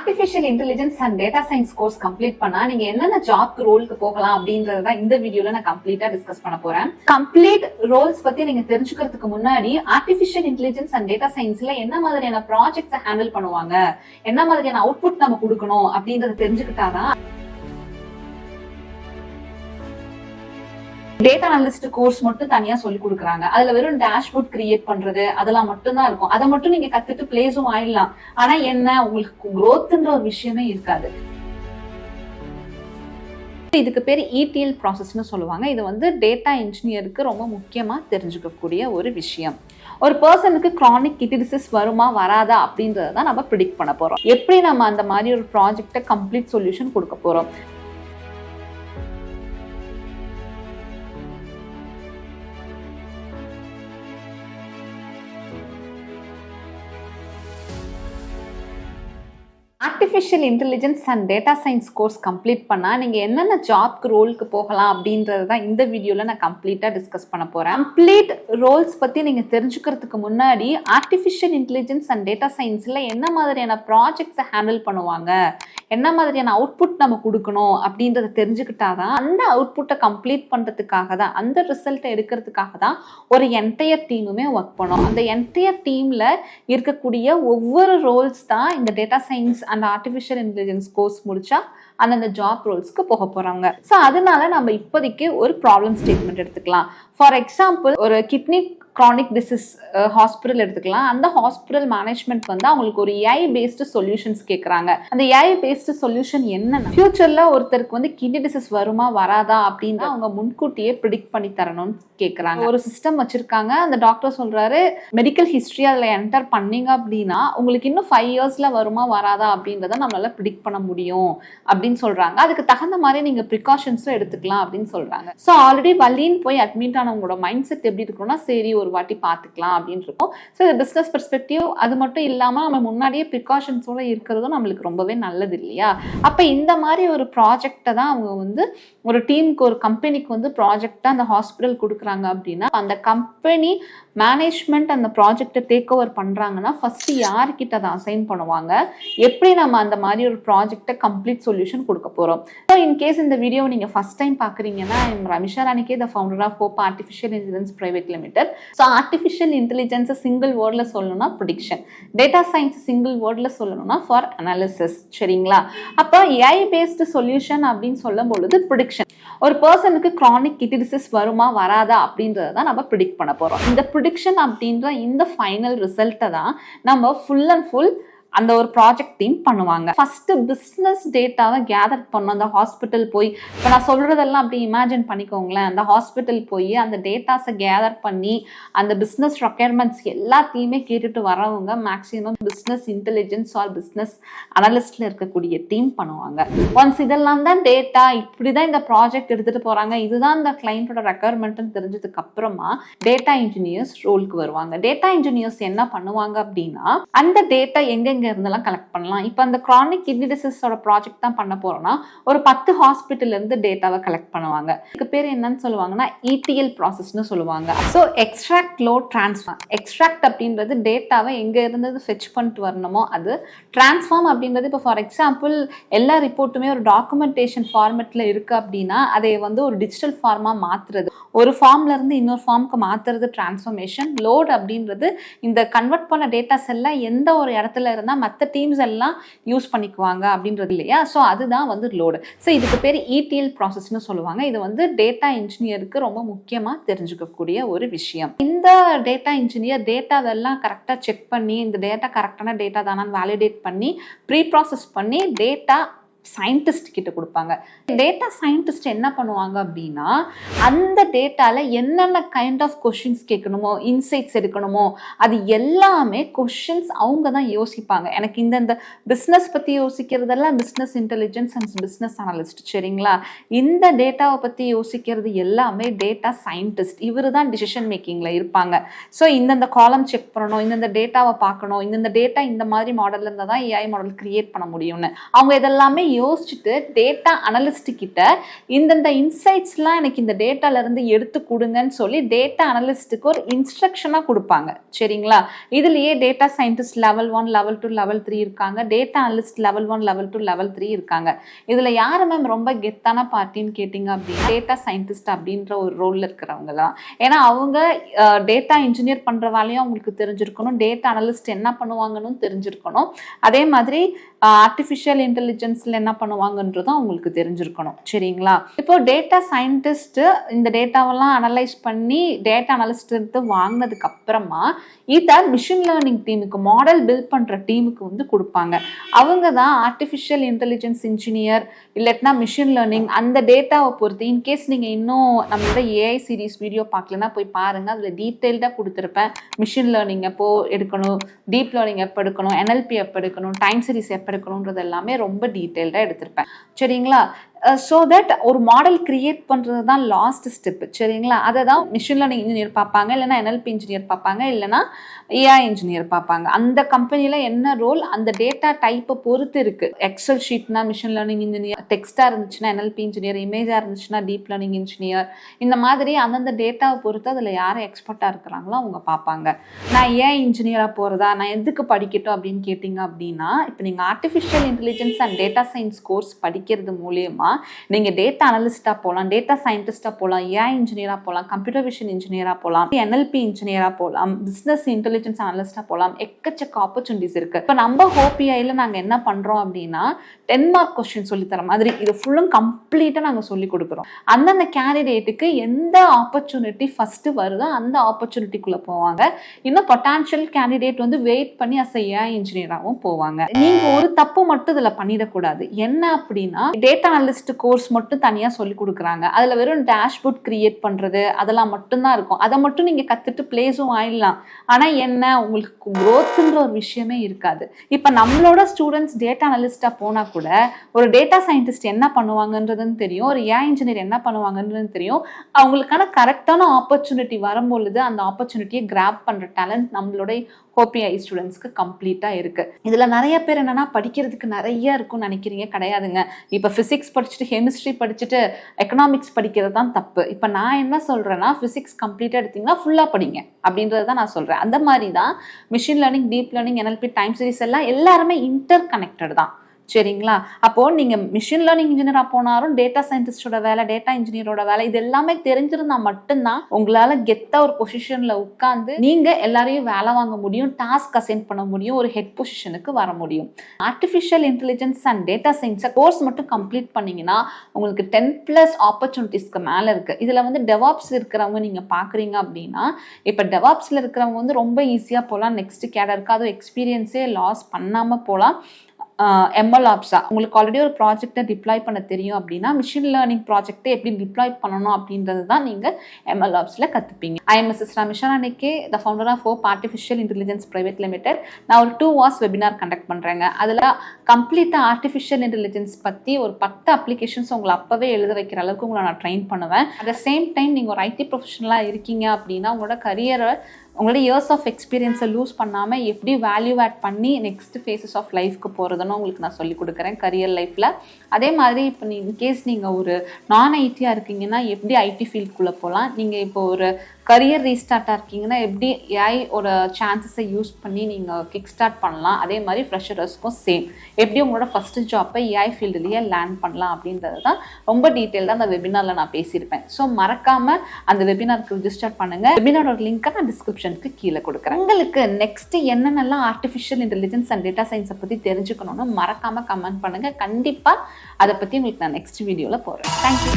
Artificial intelligence and data science course complete பண்ணா நீங்க என்னென்ன ஜாப் ரோலுக்கு போகலாம் அப்படின்றத இந்த வீடியோல நான் கம்ப்ளீட்டா டிஸ்கஸ் பண்ண போறேன். கம்ப்ளீட் ரோல்ஸ் பத்தி நீங்க தெரிஞ்சுக்கிறதுக்கு முன்னாடி ஆர்டிஃபிஷியல் இன்டெலிஜென்ஸ் அண்ட் டேட்டா சயின்ஸ்ல என்ன மாதிரியான ப்ராஜெக்ட்ஸ் ஹேண்டில் பண்ணுவாங்க, என்ன மாதிரியான அவுட்புட் நம்ம கொடுக்கணும் அப்படின்றத தெரிஞ்சுக்கிட்டாதான் டேட்டா அனலிஸ்ட் கோர்ஸ் மட்டும் தனியா சொல்லி கொடுக்குறாங்க. அதுல வெறும் டேஷ்போர்ட் கிரியேட் பண்றது அதெல்லாம் மட்டும் தான் இருக்கும். அதை மட்டும் நீங்க கத்துட்டு பிளேஸும் ஆயிடலாம். ஆனா என்ன, உங்களுக்கு growthன்ற ஒரு விஷயமே இருக்காது. இதுக்கு பேர் ETL ப்ராசஸ்னு சொல்லுவாங்க. இது வந்து டேட்டா இன்ஜினியருக்கு ரொம்ப முக்கியமா தெரிஞ்சுக்கக்கூடிய ஒரு விஷயம். ஒரு பர்சனுக்கு கிரானிக் கிட்னி டிசீஸ் வருமா வராதா அப்படின்றத தான் நம்ம ப்ரிடிக்ட் பண்ண போறோம். எப்படி நம்ம அந்த மாதிரி ஒரு ப்ராஜெக்ட கம்ப்ளீட் சொல்யூஷன் கொடுக்க போறோம். Artificial intelligence and data science course complete பண்ணா நீங்க என்னென்ன ஜாப் ரோலுக்கு போகலாம் அப்படின்றது தான் இந்த வீடியோல நான் கம்ப்ளீட்டா டிஸ்கஸ் பண்ண போறேன். கம்ப்ளீட் ரோல்ஸ் பத்தி நீங்க தெரிஞ்சுக்கிறதுக்கு முன்னாடி ஆர்டிஃபிஷியல் இன்டெலிஜென்ஸ் அண்ட் டேட்டா சயின்ஸ்ல என்ன மாதிரியான ப்ராஜெக்ட்ஸை ஹேண்டில் பண்ணுவாங்க, என்ன மாதிரியான அவுட்புட் நம்ம கொடுக்கணும் அப்படின்றத தெரிஞ்சுக்கிட்டாதான் அந்த அவுட்புட்டை கம்ப்ளீட் பண்றதுக்காக தான், அந்த ரிசல்ட்டை எடுக்கிறதுக்காக தான் ஒரு என்டையர் டீமுமே ஒர்க் பண்ணும். அந்த என்டையர் டீம்ல இருக்கக்கூடிய ஒவ்வொரு ரோல்ஸ் தான் இந்த டேட்டா சயின்ஸ் அந்த ஆர்டிஃபிஷியல் இன்டெலிஜென்ஸ் கோர்ஸ் முடிச்சா அந்தந்த ஜாப் ரோல்ஸ்க்கு போக போறாங்க. ஸோ அதனால நம்ம இப்போதைக்கு ஒரு ப்ராப்ளம் ஸ்டேட்மெண்ட் எடுத்துக்கலாம். ஃபார் எக்ஸாம்பிள், ஒரு கிட்னி கிரானிக் டிசீஸ் ஹாஸ்பிட்டல் எடுத்துக்கலாம். அந்த ஹாஸ்பிட்டல் மேனேஜ்மெண்ட் வந்து அவங்களுக்கு ஒரு AI பேஸ்டு சொல்யூஷன்ஸ் கேட்குறாங்க. அந்த AI பேஸ்டு சொல்யூஷன் என்னன்னா, ஃபியூச்சர்ல ஒருத்தருக்கு வந்து கிட்னி டிசீஸ் வருமா வராதா அப்படின்னு அவங்க முன்கூட்டியே ப்ரிடிக்ட் பண்ணி தரணும்னு கேட்குறாங்க. ஒரு சிஸ்டம் வச்சிருக்காங்க. அந்த டாக்டர் சொல்றாரு, மெடிக்கல் ஹிஸ்டரி அதில் என்டர் பண்ணீங்க அப்படின்னா உங்களுக்கு இன்னும் 5 இயர்ஸ்ல வருமா வராதா அப்படின்றத நம்மளால ப்ரிடிக்ட் பண்ண முடியும் அப்படின்னு சொல்றாங்க. அதுக்கு தகுந்த மாதிரி நீங்க ப்ரிகாஷன்ஸும் எடுத்துக்கலாம் அப்படின்னு சொல்றாங்க. ஸோ ஆல்ரெடி வலின்னு போய் அட்மிட் ஆனவங்களோட மைண்ட் செட் எப்படி இருக்கும்னா, சரி ஒரு வாட்டி பார்த்துக்கலாம் அப்படின்னு இருக்கும். ஸோ இது பிஸ்னஸ் பெர்ஸ்பெக்டிவ். அது மட்டும் இல்லாமல் நம்ம முன்னாடியே ப்ரிகாஷன்ஸோட இருக்கிறதும் நம்மளுக்கு ரொம்பவே நல்லது இல்லையா? அப்போ இந்த மாதிரி ஒரு ப்ராஜெக்டை தான் அவங்க வந்து ஒரு டீமுக்கு, ஒரு கம்பெனிக்கு வந்து ப்ராஜெக்டாக அந்த ஹாஸ்பிட்டல் கொடுக்குறாங்க அப்படின்னா, அந்த கம்பெனி மேனேஜ்மெண்ட் அந்த ப்ராஜெக்டை டேக் ஓவர் பண்ணுறாங்கன்னா ஃபர்ஸ்ட் யார்கிட்ட அதை அசைன் பண்ணுவாங்க, எப்படி நம்ம அந்த மாதிரி ஒரு ப்ராஜெக்டை கம்ப்ளீட் சொல்யூஷன் கொடுக்க போகிறோம். ஸோ இன்கேஸ் இந்த வீடியோ நீங்கள் ஃபர்ஸ்ட் டைம் பார்க்குறீங்கன்னா, ரமிஷா ராணிக்கே the founder of hope artificial intelligence private limited. So artificial இன்டெலிஜென்ஸை சிங்கிள் வேர்டில் சொல்லணும்னா ப்ரிடிக்ஷன், டேட்டா சயின்ஸ் சிங்கிள் வேர்டில் சொல்லணும்னா ஃபார் அனாலிசிஸ். சரிங்களா? அப்போ AI பேஸ்டு சொல்யூஷன் அப்படின்னு சொல்லும் பொழுது ப்ரிடிக்ஷன். ஒரு பர்சனுக்கு கிரானிக் கிட்னி டிசீஸ் வருமா வராதா அப்படின்றத தான் நம்ம ப்ரிடிக்ட் பண்ண போகிறோம். இந்த ப்ரிடிக்ஷன் அப்படின்ற இந்த ஃபைனல் ரிசல்ட்டை தான் நம்ம ஃபுல் அண்ட் ஃபுல் அந்த ஒரு ப்ராஜெக்ட் டீம் பண்ணுவாங்க. ஃபர்ஸ்ட் பிஸ்னஸ் டேட்டாவை கேதர் பண்ணும். அந்த ஹாஸ்பிட்டல் போய், இப்போ நான் சொல்றதெல்லாம் அப்படி இமேஜின் பண்ணிக்கோங்களேன். அந்த ஹாஸ்பிட்டல் போய் அந்த டேட்டாஸை கேதர் பண்ணி அந்த பிஸ்னஸ் ரெக்யர்மெண்ட்ஸ் எல்லாத்தையுமே கேட்டுட்டு வரவங்க maximum business intelligence or business அனலிஸ்ட்ல இருக்கக்கூடிய டீம் பண்ணுவாங்க. ஒன்ஸ் இதெல்லாம் தான் டேட்டா, இப்படிதான் இந்த ப்ராஜெக்ட் எடுத்துட்டு போறாங்க, இதுதான் இந்த கிளைண்டோட ரெக்யர்மெண்ட்னு தெரிஞ்சதுக்கு அப்புறமா டேட்டா இன்ஜினியர்ஸ் ரோலுக்கு வருவாங்க. டேட்டா இன்ஜினியர்ஸ் என்ன பண்ணுவாங்க அப்படின்னா, அந்த டேட்டா எங்க இருந்தெல்லாம் கலெக்ட் பண்ணலாம். இப்போ அந்த கிரானிக் கிட்னி டிசீஸோட ப்ராஜெக்ட் தான் பண்ண போறோம்னா ஒரு 10 ஹாஸ்பிட்டல்ல இருந்து டேட்டாவை கலெக்ட் பண்ணுவாங்க. இதுக்கு பேர் என்னன்னு சொல்லுவாங்கன்னா ETL ப்ராசஸ்னு சொல்லுவாங்க. So extract load transform. Extract அப்படின்றது டேட்டாவை எங்க இருந்து ஃபெச் பண்ணிட்டு வரணுமோ அது. டிரான்ஸ்ஃபார்ம் அப்படின்றது, இப்போ ஃபார் எக்ஸாம்பிள் எல்லா ரிப்போர்ட்டுமே ஒரு டாக்குமெண்டேஷன் ஃபார்மெட்ல இருக்கு அப்படின்னா அதை வந்து ஒரு டிஜிட்டல் ஃபார்மா மாத்துறது, ஒரு ஃபார்ம்ல இருந்து இன்னொரு ஃபார்முக்கு மாத்துறது டிரான்ஸ்ஃபர்மேஷன். லோட் அப்படின்றது இந்த கன்வெர்ட் பண்ண டேட்டாஸ் எல்லாம் எந்த ஒரு இடத்துல இருந்தா மற்ற டீம்ஸ் எல்லாம் யூஸ் பண்ணிக்குவாங்க அப்படின்றது இல்லையா? ஸோ அதுதான் வந்து லோடு. ஸோ இதுக்கு பேர் ETL ப்ராசஸ்னு சொல்லுவாங்க. இது வந்து டேட்டா இன்ஜினியருக்கு ரொம்ப முக்கியமா தெரிஞ்சுக்கக்கூடிய ஒரு விஷயம். இந்த டேட்டா இன்ஜினியர் டேட்டாவெல்லாம் கரெக்டாக செக் பண்ணி இந்த டேட்டா கரெக்டான டேட்டா தானான்னு வேலிடேட் பண்ணி ப்ரீ ப்ராசஸ் பண்ணி டேட்டா சயின்டிஸ்ட் கிட்ட கொடுப்பாங்க. டேட்டா சயின்டிஸ்ட் என்ன பண்ணுவாங்க அப்படின்னா, அந்த டேட்டால என்னென்ன கைண்ட் ஆஃப் கொஸ்டின்ஸ் கேட்கணுமோ, இன்சைட்ஸ் எடுக்கணுமோ, அது எல்லாமே கொஸ்டின்ஸ் அவங்க தான் யோசிப்பாங்க. எனக்கு இந்த பிஸ்னஸ் பத்தி யோசிக்கிறதெல்லாம் business intelligence and business analyst. சரிங்களா? இந்த டேட்டாவை பத்தி யோசிக்கிறது எல்லாமே டேட்டா சயின்டிஸ்ட். இவரு தான் டிசிஷன் மேக்கிங்ல இருப்பாங்க. ஸோ இந்தந்த காலம் செக் பண்ணணும், இந்தந்த டேட்டாவை பார்க்கணும், இந்தந்த டேட்டா இந்த மாதிரி மாடல்ல இருந்தால் தான் AI மாடல் கிரியேட் பண்ண முடியும்னு அவங்க இதெல்லாமே யோசிச்சுட்டு டேட்டா அனலிஸ்ட் கிட்ட இந்தந்த இன்சைட்ஸ்லாம் எனக்கு இந்த டேட்டால இருந்து எடுத்து கொடுங்கன்னு சொல்லி டேட்டா அனலிஸ்ட்டுக்கு ஒரு இன்ஸ்ட்ரக்ஷனாக கொடுப்பாங்க. சரிங்களா? இதுலயே data scientist level 1 level 2 level 3 இருக்காங்க. Data analyst level 1 level 2 level 3 இருக்காங்க. இதுல யாரு மேம் ரொம்ப கெத்தான பார்ட்டின்னு கேட்டிங்க அப்படின்னா டேட்டா சயின்டிஸ்ட் அப்படின்ற ஒரு ரோல்ல இருக்கிறவங்க தான். ஏன்னா அவங்க டேட்டா இன்ஜினியர் பண்ற வேலையும் அவங்களுக்கு தெரிஞ்சிருக்கணும், டேட்டா அனலிஸ்ட் என்ன பண்ணுவாங்கன்னு தெரிஞ்சிருக்கணும், அதே மாதிரி ஆர்டிஃபிஷியல் இன்டெலிஜென்ஸ்ல என்ன பண்ணுவாங்கன்றதும் அவங்களுக்கு தெரிஞ்சிருக்கணும். சரிங்களா? இப்போ டேட்டா சயின்டிஸ்ட் இந்த டேட்டாவெல்லாம் அனலைஸ் பண்ணி டேட்டா அனலிஸ்ட் எடுத்து வாங்கினதுக்கு அப்புறமா இதை மிஷின் லேர்னிங் டீமுக்கு, மாடல் பில்ட் பண்ற டீமுக்கு வந்து கொடுப்பாங்க. அவங்க தான் ஆர்டிஃபிஷியல் இன்டெலிஜென்ஸ் இன்ஜினியர் இல்லைன்னா மிஷின் லேர்னிங். அந்த டேட்டாவை பொறுத்து இன்கேஸ் நீங்க இன்னும் நம்மளோட ஏஐ சீரிஸ் வீடியோ பார்க்கலன்னா போய் பாருங்க, அதுல டீட்டெயில்டாக கொடுத்துருப்பேன். மிஷின் லேர்னிங் எப்போ எடுக்கணும், டீப் லேர்னிங் எப்போ எடுக்கணும், NLP எப்போ எடுக்கணும், டைம் சீரிஸ் எப்போ எடுக்கணுன்றது எல்லாமே ரொம்ப டீட்டெயில்டாக எடுத்திருப்பேன். சரிங்களா? ஸோ தட் ஒரு மாடல் கிரியேட் பண்ணுறது தான் லாஸ்ட் ஸ்டெப். சரிங்களா? அதை தான் மிஷின் லேர்னிங் இன்ஜினியர் பார்ப்பாங்க, இல்லைனா NLP இன்ஜினியர் பார்ப்பாங்க, இல்லைனா ஏஐ இன்ஜினியர் பார்ப்பாங்க. அந்த கம்பெனியில் என்ன ரோல் அந்த டேட்டா டைப்பை பொறுத்து இருக்குது. எக்ஸல் ஷீட்னா மிஷின் லேர்னிங் இன்ஜினியர், டெக்ஸ்டாக இருந்துச்சுன்னா NLP இன்ஜினியர், இமேஜாக இருந்துச்சுன்னா டீப் லேர்னிங் இன்ஜினியர். இந்த மாதிரி அந்தந்த டேட்டாவை பொறுத்து அதில் யார் எக்ஸ்பர்ட்டாக இருக்கிறாங்களோ அவங்க பார்ப்பாங்க. நான் ஏஐ இன்ஜினியராக போகிறதா, நான் எதுக்கு படிக்கட்டும் அப்படின்னு கேட்டிங்க அப்படின்னா, இப்போ நீங்கள் artificial intelligence and data science course படிக்கிறது மூலியமாக நீங்க டேட்டா அனலிஸ்டா போகலாம், டேட்டா சயின்டிஸ்டா போகலாம், ஏஐ இன்ஜினியரா போகலாம், கம்ப்யூட்டர் விஷன் இன்ஜினியரா போகலாம், NLP இன்ஜினியரா போகலாம், பிசினஸ் இன்டெலிஜென்ஸ் அனலிஸ்டா போகலாம். எக்கச்சக்க ஆப்பர்ச்சுனிட்டிஸ் இருக்கு. இப்போ நம்ம ஹோபிஐல நாங்க என்ன பண்றோம் அப்படின்னா 10 மார்க் கொஸ்டின் சொல்லி தர மாதிரி இது ஃபுல்லும் கம்ப்ளீட்டா நாங்க சொல்லி கொடுக்குறோம். அந்தந்த கேண்டிடேட்டுக்கு எந்த ஆப்பர்ச்சுனிட்டி ஃபர்ஸ்ட் வருதோ அந்த ஆப்பர்ச்சுனிட்டிக்குள்ள போவாங்க. இன்னும் பொட்டான்ஷியல் கேண்டிடேட் வந்து வெயிட் பண்ணி அஸ் ஏஐ இன்ஜினியராகவும் போவாங்க. நீங்க ஒரு தப்பு மட்டும் இதுல பண்ணிடக்கூடாது. என்ன அப்படின்னா டேட்டா அனலிஸ்ட் கோர்ஸ் மட்டும் தனியா சொல்லி கொடுக்குறாங்க. அதுல வெறும் டேஷ்போர்ட் கிரியேட் பண்றது அதெல்லாம் மட்டும்தான் இருக்கும். அதை மட்டும் நீங்க கத்துட்டு பிளேஸும் ஆயிடலாம். ஆனா என்ன, உங்களுக்கு growthன்ற ஒரு விஷயமே இருக்காது. இப்ப நம்மளோட ஸ்டூடெண்ட்ஸ் டேட்டா அனலிஸ்டா போனா கூட ஒரு டேட்டா சயின்டிஸ்ட் என்ன பண்ணுவாங்கன்றதுன்னு தெரியும், ஒரு ஏஐ இன்ஜினியர் என்ன பண்ணுவாங்கன்றது தெரியும். அவங்களுக்கான கரெக்டான ஆப்பர்ச்சுனிட்டி வரும்பொழுது அந்த ஆப்பர்ச்சுனிட்டியை கிராப் பண்ற டேலண்ட் நம்மளோட ஹோபிஐ ஸ்டூடெண்ட்ஸ்க்கு கம்ப்ளீட்டா இருக்கு. இதுல நிறைய பேர் என்னன்னா படிக்கிறதுக்கு நிறைய இருக்கும்னு நினைக்கிறீங்க. கிடையாதுங்க. இப்ப பிசிக்ஸ் படிச்சுட்டு கெமிஸ்ட்ரி படிச்சுட்டு எக்கனாமிக்ஸ் படிக்கிறது தான் தப்பு. இப்ப நான் என்ன சொல்றேன்னா பிசிக்ஸ் கம்ப்ளீட்டா எடுத்தீங்கன்னா ஃபுல்லா படிங்க அப்படின்றது தான் நான் சொல்றேன். அந்த மாதிரி தான் machine learning, deep learning, NLP, time series எல்லாம் எல்லாருமே இன்டர் கனெக்டட் தான். சரிங்களா? அப்போ நீங்க மிஷின் லேர்னிங் இன்ஜினியரா போனாலும் டேட்டா சயின்டிஸ்டோட வேலை, டேட்டா இன்ஜினியரோட வேலை இது எல்லாமே தெரிஞ்சிருந்தா மட்டும்தான் உங்களால கெத்தா ஒரு பொசிஷன்ல உட்கார்ந்து நீங்க எல்லாரையும் வேலை வாங்க முடியும், டாஸ்க் அசைன் பண்ண முடியும், ஒரு ஹெட் பொசிஷனுக்கு வர முடியும். Artificial intelligence and data science course மட்டும் கம்ப்ளீட் பண்ணீங்கன்னா உங்களுக்கு 10+ ஆப்பர்ச்சுனிட்டிஸ்க்கு மேல இருக்கு. இதுல வந்து டெவாப்ஸ் இருக்கிறவங்க நீங்க பாக்குறீங்க அப்படின்னா, இப்ப டெவாப்ஸ்ல இருக்கிறவங்க வந்து ரொம்ப ஈஸியா போகலாம். நெக்ஸ்ட் கேடருக்கு அது எக்ஸ்பீரியன்ஸே லாஸ் பண்ணாம போகலாம். MLOps உங்களுக்கு ஆல்ரெடி ஒரு ப்ராஜெக்டை டிப்ளாய் பண்ண தெரியும் அப்படின்னா மிஷின் லேர்னிங் ப்ராஜெக்டை எப்படி டிப்ளாய் பண்ணணும் அப்படின்றது தான் நீங்கள் MLOpsல கற்றுப்பீங்க. I am Mrs. Ramisha, the founder of Hope Artificial Intelligence Private Limited. நான் ஒரு 2 hours வெபினார் கண்டக்ட் பண்ணுறேங்க. அதில் கம்ப்ளீட்டாக ஆர்டிஃபிஷியல் இன்டெலிஜென்ஸ் பற்றி ஒரு 10 அப்ளிகேஷன்ஸ் உங்களை அப்போவே எழுத வைக்கிற அளவுக்கு உங்களை நான் ட்ரெயின் பண்ணுவேன். அட் த சேம் டைம் நீங்கள் ஒரு IT ப்ரொஃபஷனலாக இருக்கீங்க அப்படின்னா உங்களோட கரியரை, உங்களோட இயர்ஸ் ஆஃப் எக்ஸ்பீரியன்ஸை லூஸ் பண்ணாமல் எப்படி வேல்யூ ஆட் பண்ணி நெக்ஸ்ட் ஃபேஸஸ் ஆஃப் லைஃப்க்கு போகிறதுன்னு உங்களுக்கு நான் சொல்லிக் கொடுக்குறேன் கரியர் லைஃப்பில். அதே மாதிரி இப்போ இன்கேஸ் நீங்கள் ஒரு நான் ஐடியாக இருக்கீங்கன்னா எப்படி ஐடி ஃபீல்டுக்குள்ளே போகலாம், நீங்கள் இப்போ ஒரு கரியர் ரீஸ்டார்ட்டாக இருக்கீங்கன்னா எப்படி ஏஐயோட சான்சஸை யூஸ் பண்ணி நீங்கள் கிக் ஸ்டார்ட் பண்ணலாம். அதே மாதிரி ஃப்ரெஷரர்ஸ்க்கும் சேம், எப்படி உங்களோட ஃபஸ்ட்டு ஜாப்பை ஏஐ ஃபீல்டுலேயே லேண்ட் பண்ணலாம் அப்படின்றது தான் ரொம்ப டீட்டெயில்டாக அந்த வெபினாரில் நான் பேசியிருப்பேன். ஸோ மறக்காமல் அந்த வெபினாருக்கு ரிஜிஸ்டர் பண்ணுங்கள். வெபினாரோட லிங்க்கை நான் டிஸ்கிரிப்ஷனுக்கு கீழே கொடுக்குறேன். உங்களுக்கு நெக்ஸ்ட்டு என்னென்னலாம் ஆர்டிஃபிஷியல் இன்டெலிஜென்ஸ் அண்ட் டேட்டா சயின்ஸை பற்றி தெரிஞ்சுக்கணும்னு மறக்காமல் கமெண்ட் பண்ணுங்கள். கண்டிப்பாக அதை பற்றி உங்களுக்கு நான் நெக்ஸ்ட் வீடியோவில் போடுறேன். தேங்க்யூ.